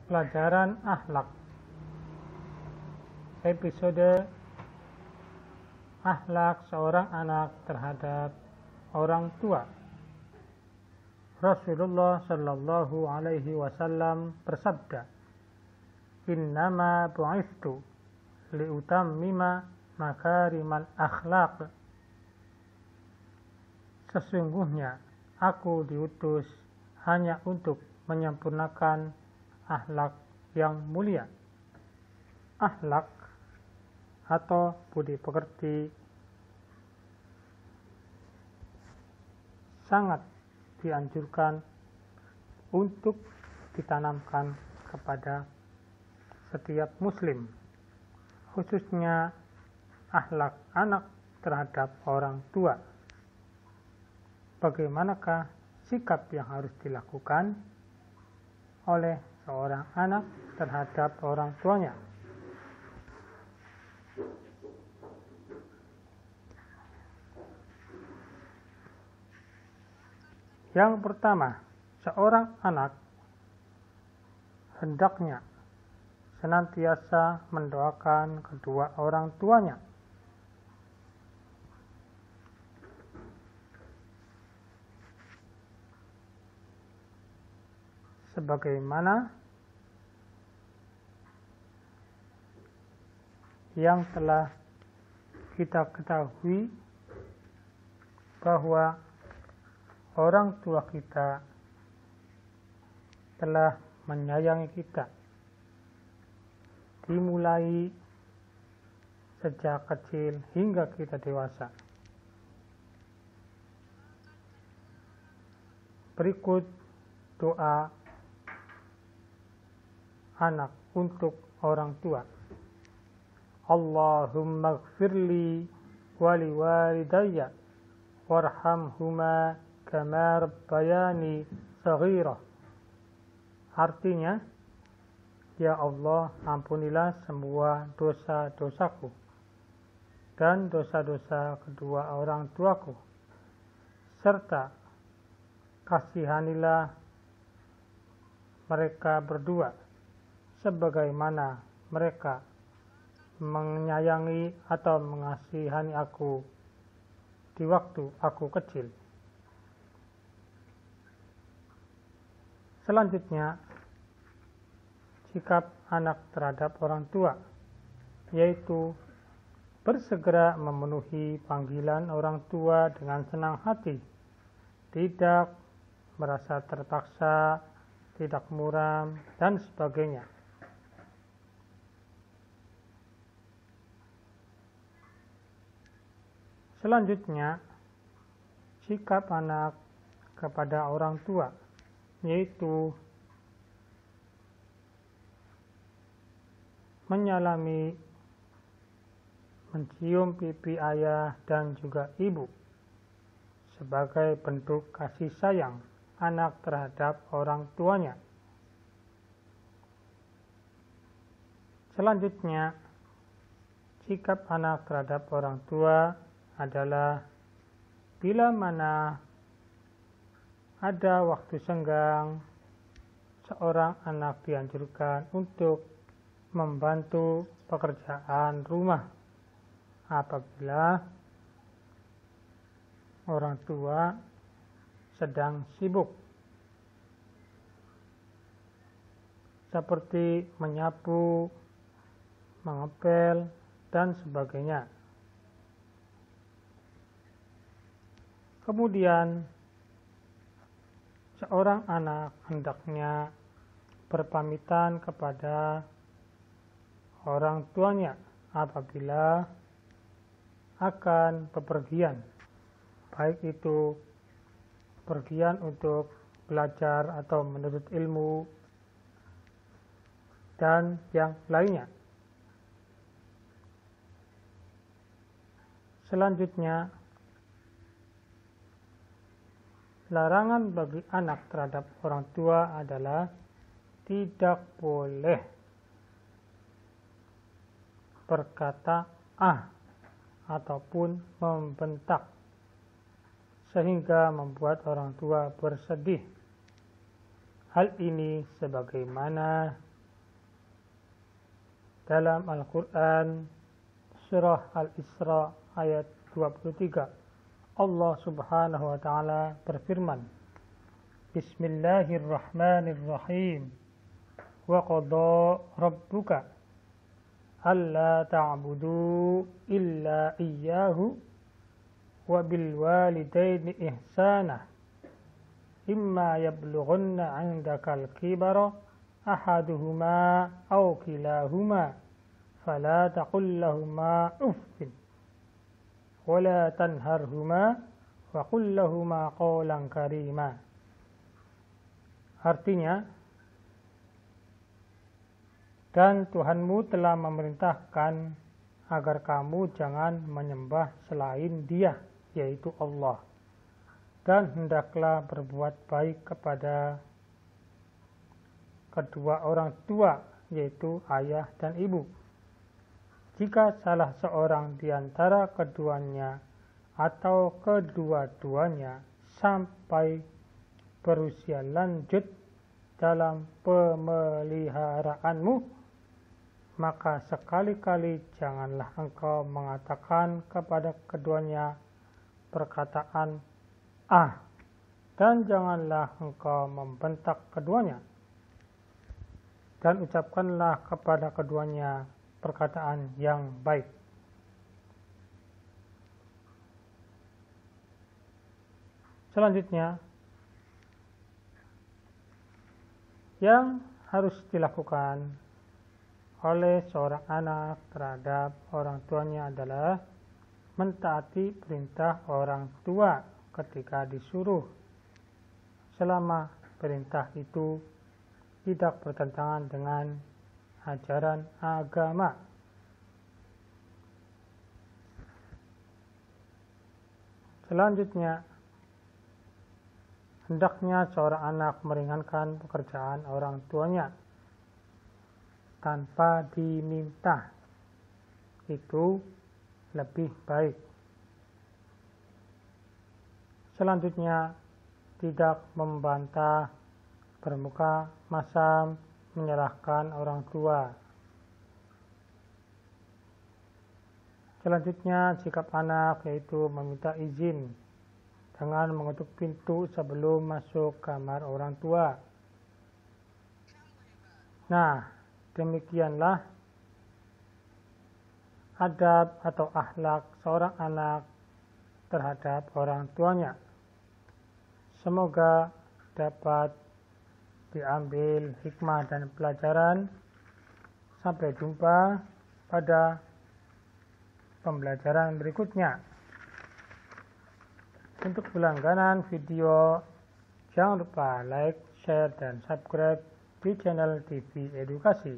Pelajaran akhlak. Episode akhlak seorang anak terhadap orang tua. Rasulullah Shallallahu Alaihi Wasallam bersabda, "Innama bu'ithtu liutammima makarimal akhlaq." Sesungguhnya aku diutus hanya untuk menyempurnakan akhlak yang mulia. Akhlak atau budi pekerti sangat dianjurkan untuk ditanamkan kepada setiap muslim, khususnya akhlak anak terhadap orang tua. Bagaimanakah sikap yang harus dilakukan oleh seorang anak terhadap orang tuanya? Yang pertama, seorang anak hendaknya senantiasa mendoakan kedua orang tuanya. Sebagaimana yang telah kita ketahui bahwa orang tua kita telah menyayangi kita dimulai sejak kecil hingga kita dewasa. Berikut doa anak untuk orang tua. Allahumma gfirli wali walidayya warhamhuma kama rabbayani saghira. Artinya, ya Allah, ampunilah semua dosa-dosaku dan dosa-dosa kedua orang tuaku, serta kasihanilah mereka berdua sebagaimana mereka menyayangi atau mengasihani aku di waktu aku kecil. Selanjutnya, sikap anak terhadap orang tua, yaitu bersegera memenuhi panggilan orang tua dengan senang hati, tidak merasa terpaksa, tidak muram, dan sebagainya. Selanjutnya, sikap anak kepada orang tua, yaitu menyalami, mencium pipi ayah dan juga ibu sebagai bentuk kasih sayang anak terhadap orang tuanya. Selanjutnya, sikap anak terhadap orang tua adalah bila mana ada waktu senggang, seorang anak dianjurkan untuk membantu pekerjaan rumah apabila orang tua sedang sibuk, seperti menyapu, mengepel, dan sebagainya. Kemudian, seorang anak hendaknya berpamitan kepada orang tuanya apabila akan bepergian, baik itu pergian untuk belajar atau menuntut ilmu dan yang lainnya. Selanjutnya, larangan bagi anak terhadap orang tua adalah tidak boleh berkata ataupun membentak sehingga membuat orang tua bersedih. Hal ini sebagaimana dalam Al-Quran surah Al-Isra ayat 23. Allah subhanahu wa ta'ala berfirman, Bismillahirrahmanirrahim. Wa qada rabbuka alla ta'budu illa iyyahu wa bil walidaini ihsana imma yablughanna 'indakal kibara ahaduhuma aw kilahuma fala taqul lahumā uffin wa la tanharhumā wa qul lahumā qawlan karīmā. Artinya, dan Tuhanmu telah memerintahkan agar kamu jangan menyembah selain Dia, yaitu Allah, dan hendaklah berbuat baik kepada kedua orang tua, yaitu ayah dan ibu. Jika salah seorang di antara keduanya atau kedua-duanya sampai berusia lanjut dalam pemeliharaanmu, maka sekali-kali janganlah engkau mengatakan kepada keduanya perkataan "ah", dan janganlah engkau membentak keduanya, dan ucapkanlah kepada keduanya perkataan yang baik. Selanjutnya, yang harus dilakukan oleh seorang anak terhadap orang tuanya adalah mentaati perintah orang tua ketika disuruh, selama perintah itu tidak bertentangan dengan ajaran agama. Selanjutnya, hendaknya seorang anak meringankan pekerjaan orang tuanya tanpa diminta. Itu lebih baik. Selanjutnya, tidak membantah, bermuka masam, menyalahkan orang tua. Selanjutnya, sikap anak yaitu meminta izin dengan mengetuk pintu sebelum masuk kamar orang tua. Nah, demikianlah adab atau akhlak seorang anak terhadap orang tuanya. Semoga dapat diambil hikmah dan pelajaran. Sampai jumpa pada pembelajaran berikutnya. Untuk berlangganan video, jangan lupa like, share, dan subscribe di channel TV Edukasi.